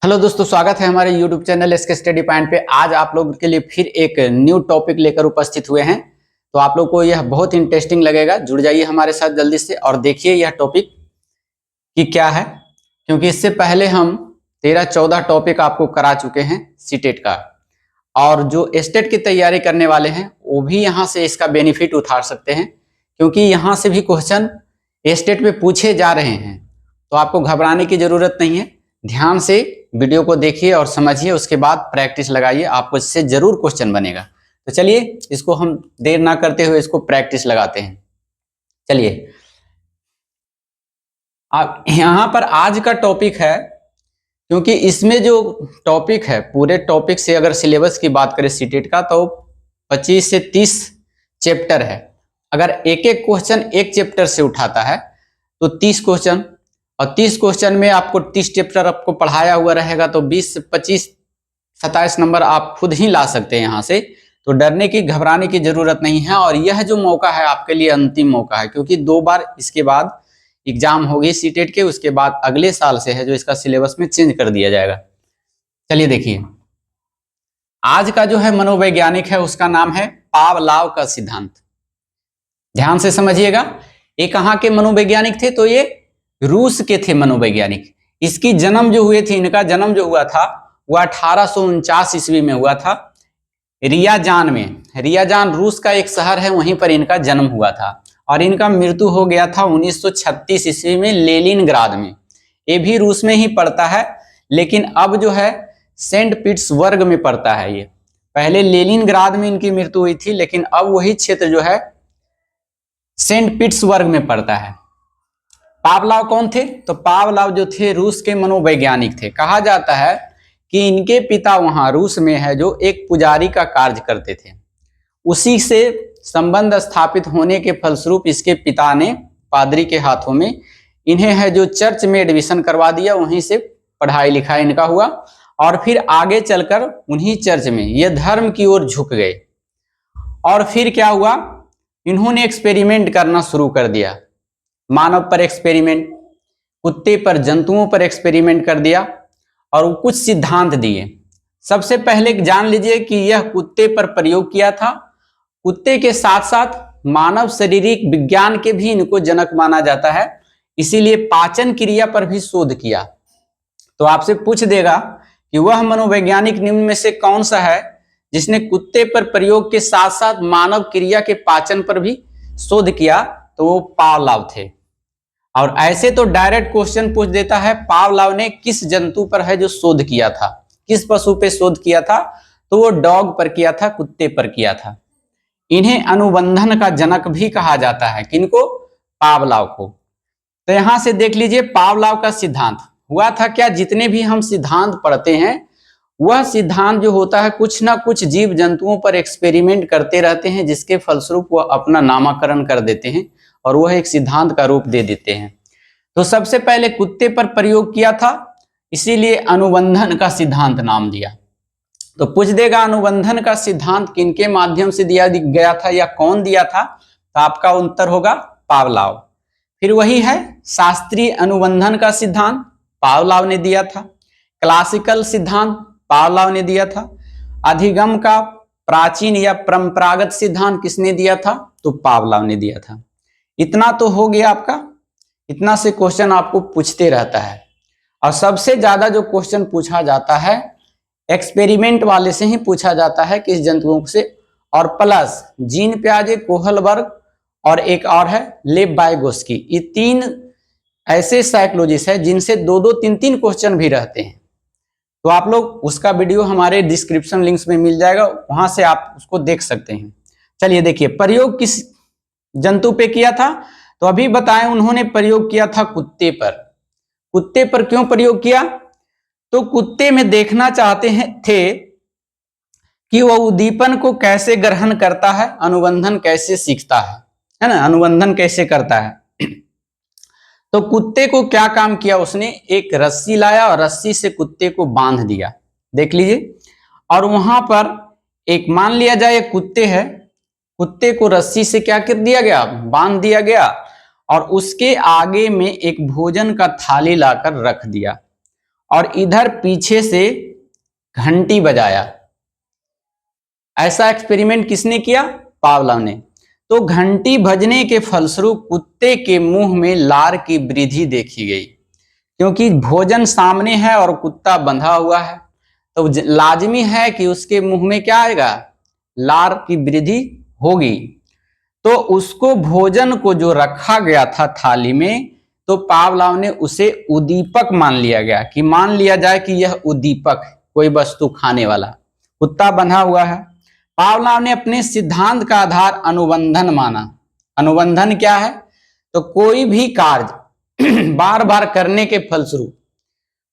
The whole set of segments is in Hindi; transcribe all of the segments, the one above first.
हेलो दोस्तों, स्वागत है हमारे YouTube channel SK study point पे। आज आप लोगों के लिए फिर एक न्यू टॉपिक लेकर उपस्थित हुए हैं। तो आप लोग को यह बहुत इंटरेस्टिंग लगेगा। जुड़ जाइए हमारे साथ जल्दी से और देखिए यह टॉपिक कि क्या है, क्योंकि इससे पहले हम 13-14 टॉपिक आपको करा चुके हैं सीटेट का। और जो स्टेट की तैयारी करने वाले हैं वो भी यहाँ से इसका बेनिफिट उठा सकते हैं, क्योंकि यहाँ से भी क्वेश्चन स्टेट में पूछे जा रहे हैं। तो आपको घबराने की जरूरत नहीं है। ध्यान से वीडियो को देखिए और समझिए, उसके बाद प्रैक्टिस लगाइए, आपको इससे जरूर क्वेश्चन बनेगा। तो चलिए इसको हम देर ना करते हुए इसको प्रैक्टिस लगाते हैं। चलिए आप यहाँ पर आज का टॉपिक है, क्योंकि इसमें जो टॉपिक है पूरे टॉपिक से अगर सिलेबस की बात करें सीटेट का तो 25 से 30 चैप्टर है। अगर एक एक क्वेश्चन एक चैप्टर से उठाता है तो 30 क्वेश्चन, और 30 क्वेश्चन में आपको 30 चैप्टर आपको पढ़ाया हुआ रहेगा, तो 20 से 25 27 नंबर आप खुद ही ला सकते हैं यहाँ से। तो डरने की घबराने की जरूरत नहीं है। और यह जो मौका है आपके लिए अंतिम मौका है, क्योंकि 2 बार इसके बाद एग्जाम होगी सीटेट के, उसके बाद अगले साल से है जो इसका सिलेबस में चेंज कर दिया जाएगा। चलिए देखिए, आज का जो है मनोवैज्ञानिक है उसका नाम है पावलाव का सिद्धांत। ध्यान से समझिएगा, ये कहाँ के मनोवैज्ञानिक थे? तो ये रूस के थे मनोवैज्ञानिक। इसकी जन्म जो हुए थे, इनका जन्म जो हुआ था वह 1849 ईस्वी में हुआ था, रियाजान में। रियाजान रूस का एक शहर है, वहीं पर इनका जन्म हुआ था। और इनका मृत्यु हो गया था 1936 ईस्वी में लेनिनग्राद में। ये भी रूस में ही पड़ता है, लेकिन अब जो है सेंट पीटर्सबर्ग में पड़ता है। ये पहले लेनिनग्राद में इनकी मृत्यु हुई थी, लेकिन अब वही क्षेत्र जो है सेंट पीटर्सबर्ग में पड़ता है। पावलाव कौन थे? तो पावलाव जो थे रूस के मनोवैज्ञानिक थे। कहा जाता है कि इनके पिता वहां रूस में है जो एक पुजारी का कार्य करते थे। उसी से संबंध स्थापित होने के फलस्वरूप इसके पिता ने पादरी के हाथों में इन्हें है जो चर्च में एडमिशन करवा दिया। वहीं से पढ़ाई लिखाई इनका हुआ और फिर आगे चलकर उन्हीं चर्च में ये धर्म की ओर झुक गए। और फिर क्या हुआ, इन्होंने एक्सपेरिमेंट करना शुरू कर दिया। मानव पर एक्सपेरिमेंट, कुत्ते पर, जंतुओं पर एक्सपेरिमेंट कर दिया और वो कुछ सिद्धांत दिए। सबसे पहले जान लीजिए कि यह कुत्ते पर प्रयोग किया था। कुत्ते के साथ साथ मानव शारीरिक विज्ञान के भी इनको जनक माना जाता है, इसीलिए पाचन क्रिया पर भी शोध किया। तो आपसे पूछ देगा कि वह मनोवैज्ञानिक निम्न में से कौन सा है जिसने कुत्ते पर प्रयोग के साथ साथ मानव क्रिया के पाचन पर भी शोध किया? तो वो पावलाव थे। और ऐसे तो डायरेक्ट क्वेश्चन पूछ देता है, पावलाव ने किस जंतु पर है जो शोध किया था, किस पशु पे शोध किया था? तो वो डॉग पर किया था, कुत्ते पर किया था। इन्हें अनुबंधन का जनक भी कहा जाता है। किनको? पावलाव को। तो यहां से देख लीजिए पावलाव का सिद्धांत हुआ था क्या? जितने भी हम सिद्धांत पढ़ते हैं वह सिद्धांत जो होता है कुछ ना कुछ जीव जंतुओं पर एक्सपेरिमेंट करते रहते हैं, जिसके फलस्वरूप वह अपना नामकरण कर देते हैं और वह एक सिद्धांत का रूप दे देते हैं। तो सबसे पहले कुत्ते पर प्रयोग किया था, इसीलिए अनुबंधन का सिद्धांत नाम दिया। तो पूछ देगा अनुबंधन का सिद्धांत किनके माध्यम से दिया गया था या कौन दिया था? तो आपका उत्तर होगा पावलाव। फिर वही है शास्त्रीय अनुबंधन का सिद्धांत पावलाव ने दिया था। क्लासिकल सिद्धांत पावलाव ने दिया था। अधिगम का प्राचीन या परंपरागत सिद्धांत किसने दिया था? तो पावलाव ने दिया था। इतना तो हो गया आपका। इतना से क्वेश्चन आपको पूछते रहता है, और सबसे ज्यादा जो क्वेश्चन पूछा जाता है एक्सपेरिमेंट वाले से ही पूछा जाता है, किस जंतुओं से। और प्लस जीन पियाजे, कोहलबर्ग और एक और है लेव वाइगोस्की। ये 3 ऐसे साइकोलॉजिस्ट है जिनसे 2-2, 3-3 क्वेश्चन भी रहते हैं। तो आप लोग उसका वीडियो हमारे डिस्क्रिप्शन लिंक्स में मिल जाएगा, वहां से आप उसको देख सकते हैं। चलिए देखिए, प्रयोग किस जंतु पे किया था? तो अभी बताएं, उन्होंने प्रयोग किया था कुत्ते पर। कुत्ते पर क्यों प्रयोग किया? तो कुत्ते में देखना चाहते थे कि वह उद्दीपन को कैसे ग्रहण करता है, अनुबंधन कैसे सीखता है ना, अनुबंधन कैसे करता है। तो कुत्ते को क्या काम किया उसने? एक रस्सी लाया और रस्सी से कुत्ते को बांध दिया। देख लीजिए, और वहां पर एक मान लिया जाए कुत्ते है, कुत्ते को रस्सी से क्या कर दिया गया? बांध दिया गया। और उसके आगे में एक भोजन का थाली लाकर रख दिया और इधर पीछे से घंटी बजाया। ऐसा एक्सपेरिमेंट किसने किया? पावलोव ने। तो घंटी बजने के फलस्वरूप कुत्ते के मुंह में लार की वृद्धि देखी गई, क्योंकि भोजन सामने है और कुत्ता बंधा हुआ है, तो लाजमी है कि उसके मुंह में क्या आएगा? लार की वृद्धि होगी। तो उसको भोजन को जो रखा गया था थाली में, तो पावलोव ने उसे उद्दीपक मान लिया गया, कि मान लिया जाए कि यह उद्दीपक है, कोई वस्तु खाने वाला। कुत्ता बंधा हुआ है। पावलोव ने अपने सिद्धांत का आधार अनुबंधन माना। अनुबंधन क्या है? तो कोई भी कार्य बार बार करने के फलस्वरूप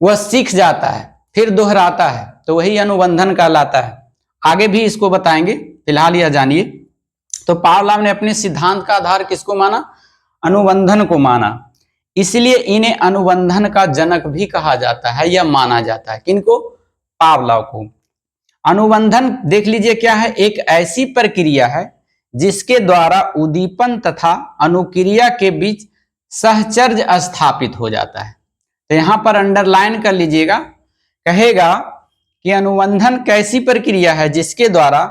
वह सीख जाता है, फिर दोहराता है, तो वही अनुबंधन कहलाता है। आगे भी इसको बताएंगे, फिलहाल यह जानिए। तो पावलोव ने अपने सिद्धांत का आधार किसको माना? अनुबंधन को माना। इसलिए इन्हें अनुबंधन का जनक भी कहा जाता है या माना जाता है। किनको? पावलोव को। अनुबंधन देख लीजिए क्या है? एक ऐसी प्रक्रिया है जिसके द्वारा उद्दीपन तथा अनुक्रिया के बीच सहचर्य स्थापित हो जाता है। तो यहां पर अंडरलाइन कर लीजिएगा, कहेगा कि अनुबंधन कैसी प्रक्रिया है जिसके द्वारा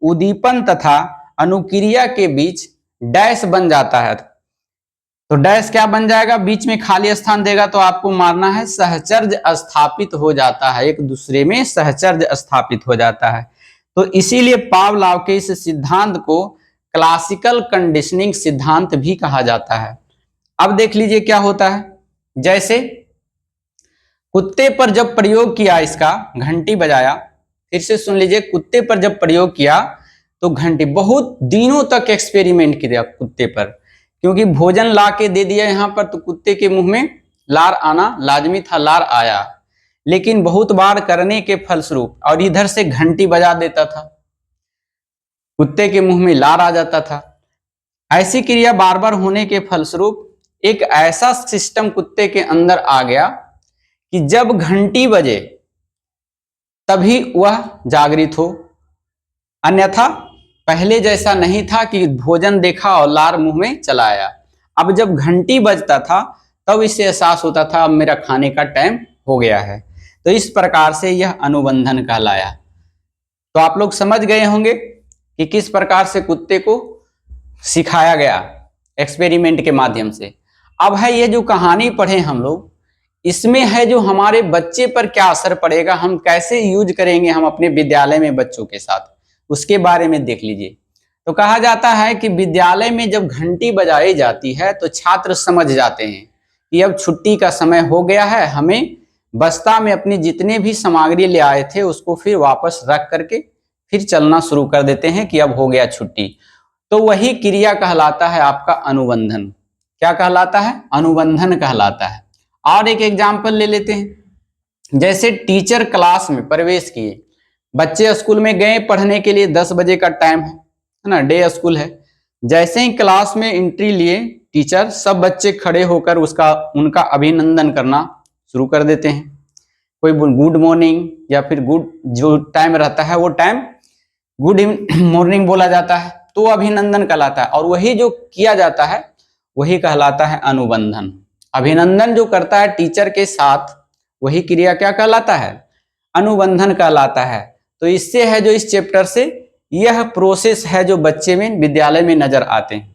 उद्दीपन तथा अनुक्रिया के बीच डैश बन जाता है। तो डैश क्या बन जाएगा? बीच में खाली स्थान देगा तो आपको मारना है सहचर्य स्थापित हो जाता है, एक दूसरे में सहचर्य स्थापित हो जाता है। तो इसीलिए पावलोव के इस सिद्धांत को क्लासिकल कंडीशनिंग सिद्धांत भी कहा जाता है। अब देख लीजिए क्या होता है। जैसे कुत्ते पर जब प्रयोग किया, इसका घंटी बजाया, फिर से सुन लीजिए, कुत्ते पर जब प्रयोग किया तो घंटी, बहुत दिनों तक एक्सपेरिमेंट किया कुत्ते पर, क्योंकि भोजन ला के दे दिया यहां पर, तो कुत्ते के मुंह में लार आना लाजमी था, लार आया। लेकिन बहुत बार करने के फलस्वरूप, और इधर से घंटी बजा देता था, कुत्ते के मुंह में लार आ जाता था। ऐसी क्रिया बार बार होने के फलस्वरूप एक ऐसा सिस्टम कुत्ते के अंदर आ गया कि जब घंटी बजे तभी वह जागृत हो, अन्यथा पहले जैसा नहीं था कि भोजन देखा और लार मुंह में चला आया। अब जब घंटी बजता था तब इससे एहसास होता था अब मेरा खाने का टाइम हो गया है। तो इस प्रकार से यह अनुबंधन कहलाया। तो आप लोग समझ गए होंगे कि किस प्रकार से कुत्ते को सिखाया गया एक्सपेरिमेंट के माध्यम से। अब है ये जो कहानी पढ़े हम लोग, इसमें है जो हमारे बच्चे पर क्या असर पड़ेगा, हम कैसे यूज करेंगे हम अपने विद्यालय में बच्चों के साथ, उसके बारे में देख लीजिए। तो कहा जाता है कि विद्यालय में जब घंटी बजाई जाती है तो छात्र समझ जाते हैं कि अब छुट्टी का समय हो गया है, हमें बस्ता में अपनी जितने भी सामग्री ले आए थे उसको फिर वापस रख करके फिर चलना शुरू कर देते हैं कि अब हो गया छुट्टी। तो वही क्रिया कहलाता है आपका अनुबंधन। क्या कहलाता है? अनुबंधन कहलाता है। और एक एग्जाम्पल ले लेते हैं। जैसे टीचर क्लास में प्रवेश किए, बच्चे स्कूल में गए पढ़ने के लिए, 10 बजे का टाइम है ना, डे स्कूल है। जैसे ही क्लास में एंट्री लिए टीचर, सब बच्चे खड़े होकर उनका अभिनंदन करना शुरू कर देते हैं। कोई गुड मॉर्निंग, या फिर गुड जो टाइम रहता है वो टाइम गुड मॉर्निंग बोला जाता है, तो अभिनंदन कहलाता है। और वही जो किया जाता है वही कहलाता है अनुबंधन। अभिनंदन जो करता है टीचर के साथ, वही क्रिया क्या कहलाता है? अनुबंधन कहलाता है। तो इससे है जो इस चैप्टर से यह प्रोसेस है जो बच्चे में विद्यालय में नजर आते हैं।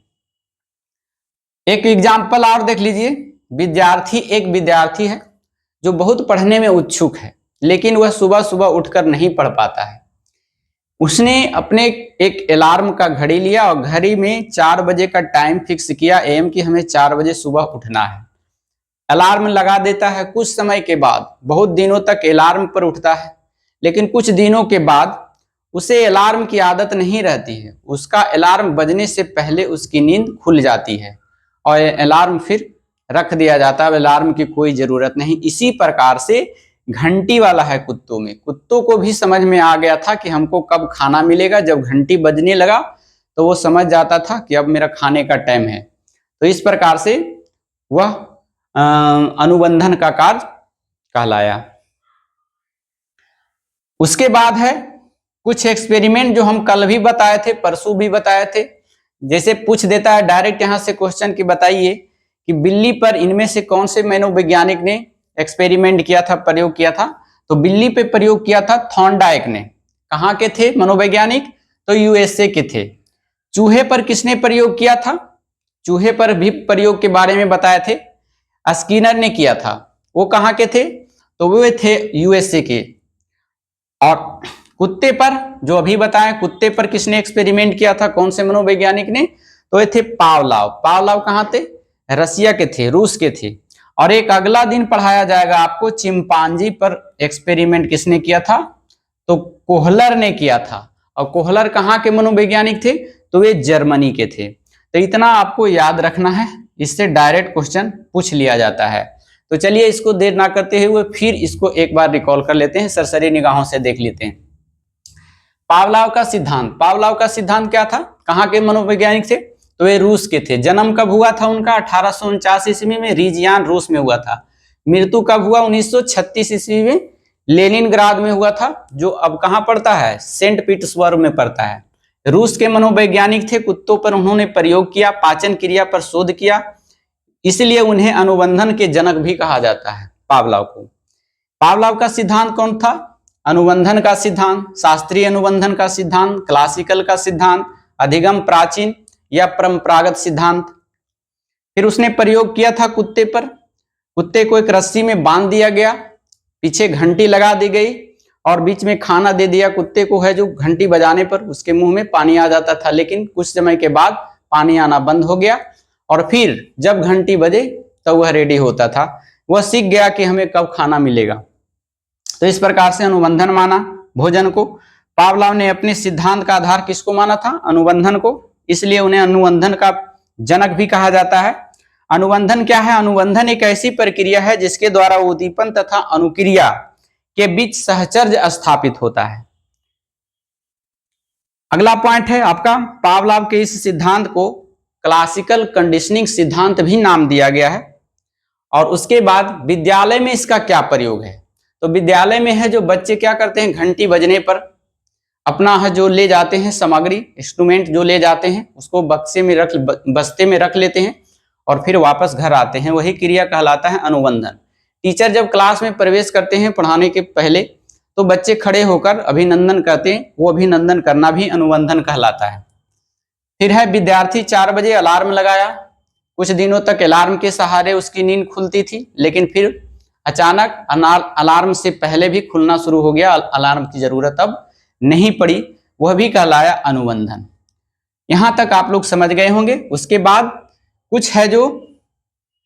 एक एग्जाम्पल और देख लीजिए। एक विद्यार्थी है जो बहुत पढ़ने में उत्सुक है, लेकिन वह सुबह सुबह उठकर नहीं पढ़ पाता है। उसने अपने एक अलार्म का घड़ी लिया और घड़ी में 4 बजे का टाइम फिक्स किया एम कि हमें 4 बजे सुबह उठना है। अलार्म लगा देता है। कुछ समय के बाद, बहुत दिनों तक अलार्म पर उठता है, लेकिन कुछ दिनों के बाद उसे अलार्म की आदत नहीं रहती है। उसका अलार्म बजने से पहले उसकी नींद खुल जाती है और अलार्म फिर रख दिया जाता है, अलार्म की कोई जरूरत नहीं। इसी प्रकार से घंटी वाला है कुत्तों में। कुत्तों को भी समझ में आ गया था कि हमको कब खाना मिलेगा। जब घंटी बजने लगा तो वो समझ जाता था कि अब मेरा खाने का टाइम है। तो इस प्रकार से वह अनुबंधन का कार्य कहलाया। उसके बाद है कुछ एक्सपेरिमेंट जो हम कल भी बताए थे, परसों भी बताए थे। जैसे पूछ देता है डायरेक्ट यहां से क्वेश्चन कि बताइए कि बिल्ली पर इनमें से कौन से मनोवैज्ञानिक ने एक्सपेरिमेंट किया था, प्रयोग किया था? तो बिल्ली पे प्रयोग किया था थॉर्नडाइक ने। कहाँ के थे मनोवैज्ञानिक? तो यूएसए के थे। चूहे पर किसने प्रयोग किया था? चूहे पर भी प्रयोग के बारे में बताए थे, स्किनर ने किया था। वो कहाँ के थे? तो वे थे यूएसए के। और कुत्ते पर, जो अभी बताया, कुत्ते पर किसने एक्सपेरिमेंट किया था, कौन से मनोवैज्ञानिक ने? तो ये थे पावलाव। पावलाव कहाँ थे? रसिया के थे, रूस के थे। और एक अगला दिन पढ़ाया जाएगा आपको, चिंपांजी पर एक्सपेरिमेंट किसने किया था? तो कोहलर ने किया था। और कोहलर कहाँ के मनोवैज्ञानिक थे? तो वे जर्मनी के थे। तो इतना आपको याद रखना है, इससे डायरेक्ट क्वेश्चन पूछ लिया जाता है। तो चलिए इसको देर ना करते हुए फिर इसको एक बार रिकॉल कर लेते हैं, सरसरी निगाहों से देख लेते हैं। पावलाव का सिद्धांत, पावलाव का सिद्धांत क्या था? कहाँ के मनोवैज्ञानिक थे? तो वे रूस के थे। जन्म कब हुआ था उनका? 1849 ईस्वी में रीजियान रूस में हुआ था। मृत्यु कब हुआ? 1936 ईस्वी में लेनिनग्राद में हुआ था, जो अब कहाँ पड़ता है? सेंट पीटर्सबर्ग में पड़ता है। रूस के मनोवैज्ञानिक थे। कुत्तों पर उन्होंने प्रयोग किया, पाचन क्रिया पर शोध किया, इसलिए उन्हें अनुबंधन के जनक भी कहा जाता है, पावलाव को। पावलाव का सिद्धांत कौन था? अनुबंधन का सिद्धांत, शास्त्रीय अनुबंधन का सिद्धांत, क्लासिकल का सिद्धांत, अधिगम, प्राचीन या परंपरागत सिद्धांत। फिर उसने प्रयोग किया था कुत्ते पर। कुत्ते को एक रस्सी में बांध दिया गया, पीछे घंटी लगा दी गई और बीच में खाना दे दिया कुत्ते को, है जो घंटी बजाने पर उसके मुंह में पानी आ जाता था, लेकिन कुछ समय के बाद पानी आना बंद हो गया और फिर जब घंटी बजे तब वह रेडी होता था। वह सीख गया कि हमें कब खाना मिलेगा। तो इस प्रकार से अनुबंधन माना भोजन को। पावलाव ने अपने सिद्धांत का आधार किसको माना था? अनुबंधन को, इसलिए उन्हें अनुबंधन का जनक भी कहा जाता है। अनुबंधन क्या है? अनुबंधन एक ऐसी प्रक्रिया है जिसके द्वारा उद्दीपन तथा अनुक्रिया के बीच सहचर्य स्थापित होता है। अगला पॉइंट है आपका, पावलाव के इस सिद्धांत को क्लासिकल कंडीशनिंग सिद्धांत भी नाम दिया गया है। और उसके बाद विद्यालय में इसका क्या प्रयोग है? तो विद्यालय में है जो बच्चे क्या करते हैं, घंटी बजने पर अपना है जो ले जाते हैं सामग्री, इंस्ट्रूमेंट जो ले जाते हैं उसको बक्से में रख, बस्ते में रख लेते हैं और फिर वापस घर आते हैं, वही क्रिया कहलाता है अनुबंधन। टीचर जब क्लास में प्रवेश करते हैं पढ़ाने के पहले तो बच्चे खड़े होकर अभिनंदन करते हैं, वो अभिनंदन करना भी अनुबंधन कहलाता है। फिर है विद्यार्थी 4 बजे अलार्म लगाया, कुछ दिनों तक अलार्म के सहारे उसकी नींद खुलती थी, लेकिन फिर अचानक अलार्म से पहले भी खुलना शुरू हो गया, अलार्म की जरूरत अब नहीं पड़ी, वह भी कहलाया अनुबंधन। यहां तक आप लोग समझ गए होंगे। उसके बाद कुछ है जो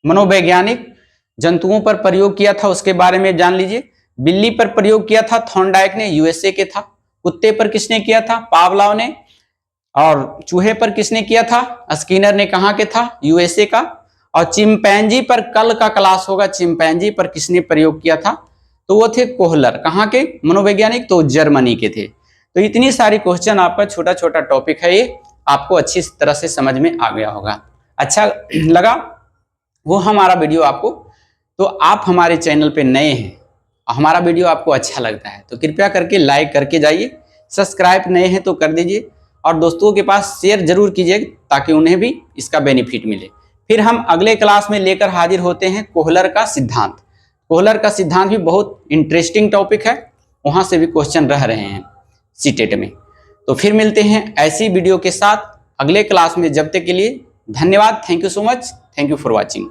मनोवैज्ञानिक जंतुओं पर प्रयोग किया था उसके बारे में जान लीजिए। बिल्ली पर प्रयोग किया था थॉर्नडाइक ने, यूएसए के था। कुत्ते पर किसने किया था? पावलाव ने। और चूहे पर किसने किया था? स्किनर ने। कहाँ के था? यूएसए का। और चिंपैंजी पर कल का क्लास होगा, चिंपैंजी पर किसने प्रयोग किया था? तो वो थे कोहलर। कहाँ के मनोवैज्ञानिक? तो जर्मनी के थे। तो इतनी सारी क्वेश्चन, आपका छोटा छोटा टॉपिक है ये, आपको अच्छी तरह से समझ में आ गया होगा। अच्छा लगा वो हमारा वीडियो आपको? तो आप हमारे चैनल पे नए हैं, हमारा वीडियो आपको अच्छा लगता है तो कृपया करके लाइक करके जाइए, सब्सक्राइब नए हैं तो कर दीजिए और दोस्तों के पास शेयर जरूर कीजिए ताकि उन्हें भी इसका बेनिफिट मिले। फिर हम अगले क्लास में लेकर हाजिर होते हैं कोहलर का सिद्धांत। कोहलर का सिद्धांत भी बहुत इंटरेस्टिंग टॉपिक है, वहां से भी क्वेश्चन रह रहे हैं सीटेट में। तो फिर मिलते हैं ऐसी वीडियो के साथ अगले क्लास में। जब तक के लिए धन्यवाद। Thank you so much. Thank you for watching.